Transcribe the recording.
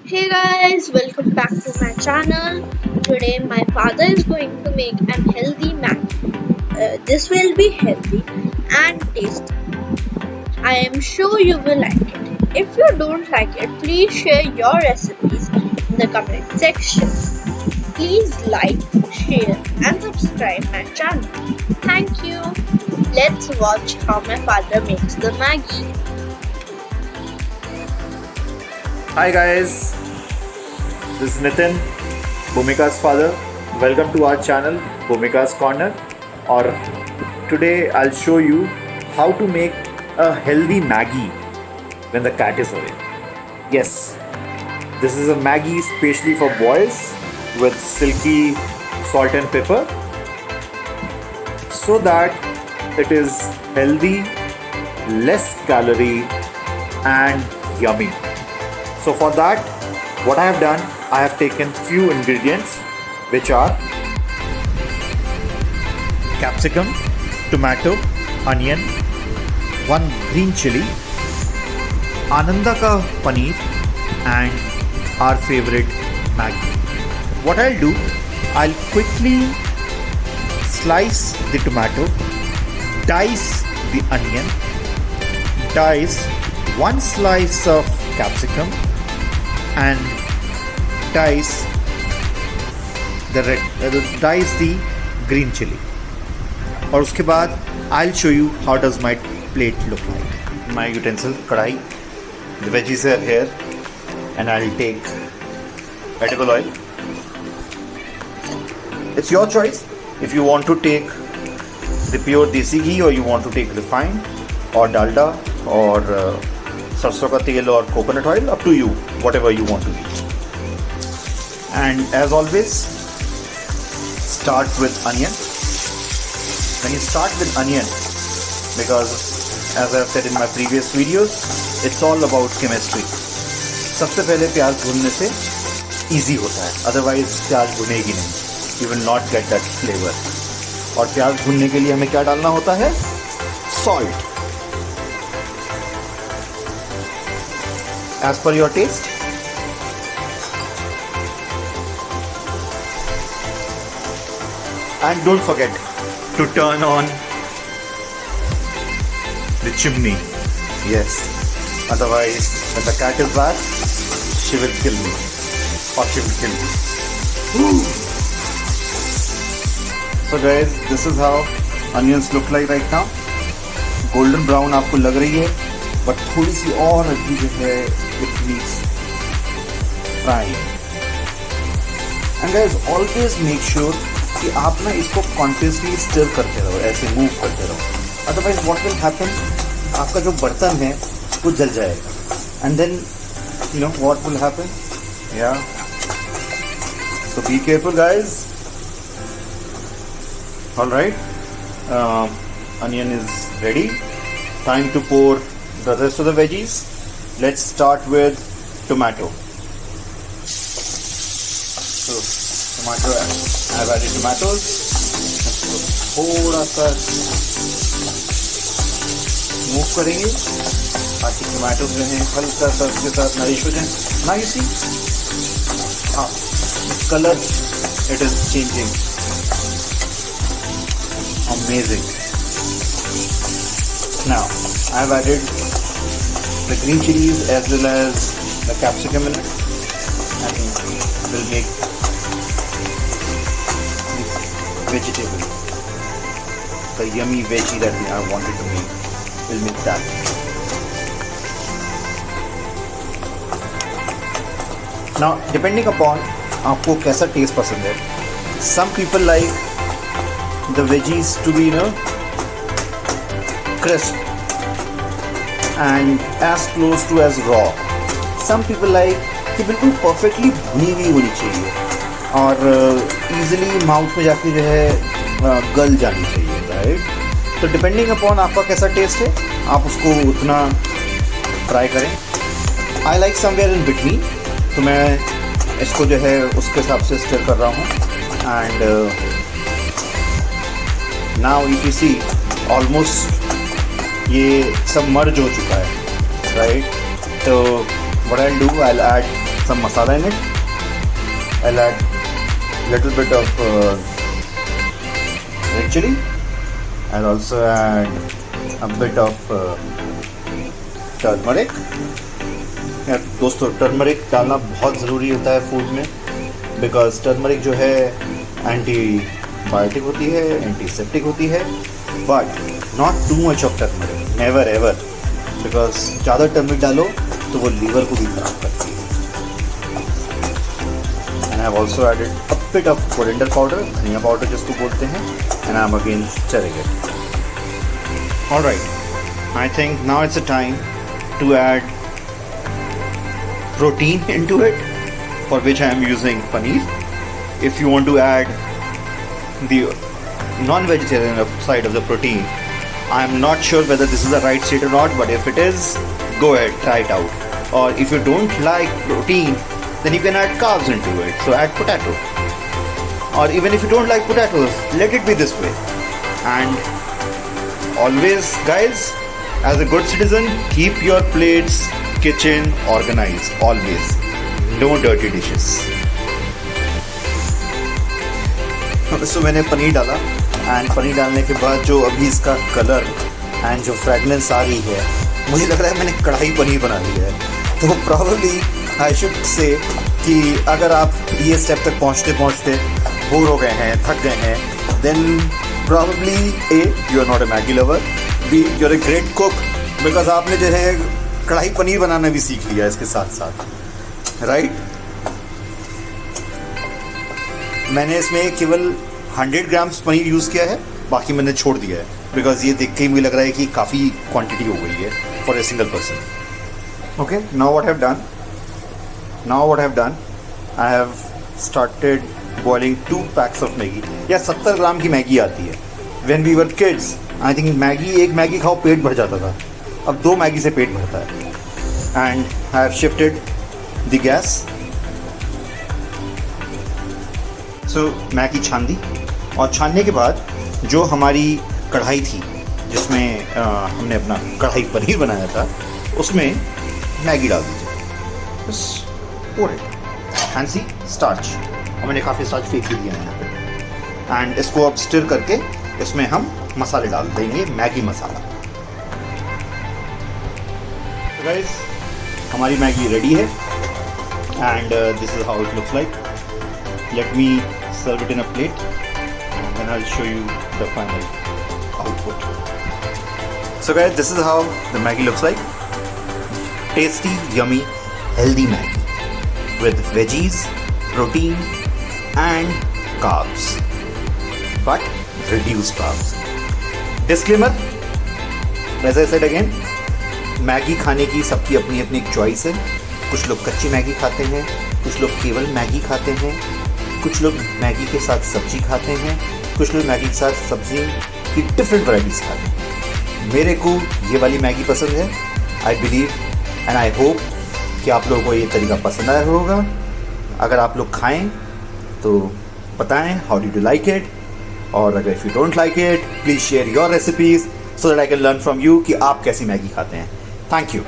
Hey guys, welcome back to my channel. Today my father is going to make an healthy Maggi. This will be healthy and tasty. I am sure you will like it. If you don't like it, please share your recipes in the comment section. Please like, share and subscribe my channel. Thank you. Let's watch how my father makes the Maggi. Hi guys, this is Nitin, Bhoomika's father. Welcome to our channel, Bhoomika's Corner. Or today I'll show you how to make a healthy Maggi when the cat is away. Yes, this is a Maggi specially for boys with silky salt and pepper so that it is healthy, less calorie and yummy. So for that, what I have done, I have taken few ingredients which are capsicum, tomato, onion, one green chili, Ananda ka paneer and our favorite Maggi. What I'll do, I'll quickly slice the tomato, dice the onion, dice one slice of capsicum and dice the green chili. और उसके बाद I'll show you how does my plate look like. My utensil, kadhai, the veggies are here and I'll take edible oil. It's your choice if you want to take the pure desi ghee or you want to take refined or dalda or sarson ka tel or coconut oil, up to you, whatever you want to eat. And as always, start with onion. When you start with onion, because as I've said in my previous videos, it's all about chemistry. सबसे पहले प्याज भूनने से easy होता है, otherwise प्याज भुनेगी नहीं, you will not get that flavor. और प्याज भूनने के लिए हमें क्या डालना होता है? Salt. As per your taste. And don't forget to turn on the chimney. Yes. Otherwise, when the cat is back, she will kill me. Or she will kill me. Woo! So guys, this is how onions look like right now. Golden brown आपको लग रही है, but थोड़ी सी और अभी जो है it needs frying. And guys, always make sure कि आप ना इसको कॉन्टिन्यूसली स्टर करते रहो, ऐसे मूव करते रहो. अदरवाइज व्हाट विल हैपन, आपका जो बर्तन है वो जल जाएगा. And then you know what will happen. Yeah so be careful guys. Alright, onion is ready. Time to pour the rest of the veggies. Let's start with tomato. So tomato, I've added tomatoes. तो थोड़ा सा move करेंगे ताकि tomato जो हैं हल्का सा उसके साथ नरिश हो जाए. Now you see, color it is changing. Amazing. Now I've added the green chilies as well as the capsicum in it. I think will make vegetable, the yummy veggie that I wanted to make, will make that. Now depending upon आपको कैसा test पसंद है, some people like the veggies to be crisp and as close to as raw. Some people like कि बिल्कुल perfectly भुनी हुई होनी चाहिए और easily माउथ में जाके जो है गल जानी चाहिए, राइट. तो डिपेंडिंग अपॉन आपका कैसा टेस्ट है, आप उसको उतना ट्राई करें. I like somewhere in between, तो मैं इसको जो है उसके हिसाब से स्टर कर रहा हूँ. And now if you see almost ये सब मर्ज हो चुका है, राइट. तो what I'll do, I'll add some masala in it. I'll add little bit of red chili. I'll also add a bit of turmeric. यार दोस्तों, टर्मरिक डालना बहुत ज़रूरी होता है फूड में, बिकॉज टर्मरिक जो है एंटीबायोटिक होती है, एंटीसेप्टिक होती है, but not too much of turmeric, never ever, because ज़्यादा टर्मरिक डालो तो वो लीवर को भी खराब करती है. And I have also added a bit of coriander powder, धनिया पाउडर जिसको बोलते हैं, and I am again stirring it. Alright, I think now it's a time to add protein into it, for which I am using paneer. If you want to add the non-vegetarian side of the protein, I am not sure whether this is the right state or not, but if it is, go ahead, try it out. Or if you don't like protein, then you can add carbs into it, so add potato. Or even if you don't like potatoes, let it be this way. And always, guys, as a good citizen, keep your plates, kitchen organized, always. No dirty dishes. So मैंने पनीर डाला, and paneer डालने के बाद जो अभी इसका colour and जो fragrance आ रही है, मुझे लग रहा है मैंने कढ़ाई पनीर बना ली है. तो प्रॉब्लली आई शुड से कि अगर आप ये स्टेप तक पहुँचते पहुँचते बोर हो गए हैं, थक गए हैं, then probably A, you are not a Maggi lover, B, you are a great cook, because आपने जो है कढ़ाई पनीर बनाना भी सीख लिया इसके साथ साथ, राइट. मैंने इसमें केवल 100 ग्राम्स पनीर यूज़ किया है, बाकी मैंने छोड़ दिया है, बिकॉज ये देख के मुझे लग रहा है कि काफ़ी क्वांटिटी हो गई है for a single person. Okay, now what I have done, I have started boiling 2 packs of Maggi. या 70 ग्राम की मैगी आती है. When we were kids, I think एक मैगी खाओ पेट भर जाता था, अब 2 मैगी से पेट भरता है. And I have shifted the gas. So Maggi छान दी, और छानने के बाद जो हमारी कढ़ाई थी जिसमें हमने अपना कढ़ाई पनीर बनाया था, उसमें मैगी डाल दीजिए. बस pour it and C starch, और मैंने काफ़ी स्टार्च फेंक भी दिया है यहाँ पे. एंड इसको अब स्टिर करके इसमें हम मसाले डाल देंगे, मैगी मसाला. तो गाइस, हमारी मैगी रेडी है, and this is how it looks like. Let me serve it in a plate, and then I will show you the final output. So guys, this is how the Maggi looks like. Tasty, yummy, healthy Maggi with veggies, protein and carbs, but reduced carbs. Disclaimer, as I said again, Maggi खाने की सबकी अपनी अपनी एक choice है. कुछ लोग कच्ची मैगी खाते हैं, कुछ लोग केवल मैगी खाते हैं, कुछ लोग मैगी के साथ सब्जी खाते हैं, कुछ लोग मैगी के साथ सब्जी की डिफरेंट वैराइटीज़ खाते हैं. मेरे को ये वाली मैगी पसंद है. I believe and I hope कि आप लोगों को ये तरीका पसंद आया होगा. अगर आप लोग खाएं तो बताएं how did you like it, और अगर if you don't like it, please share your recipes so that I can learn from you कि आप कैसी मैगी खाते हैं. Thank you.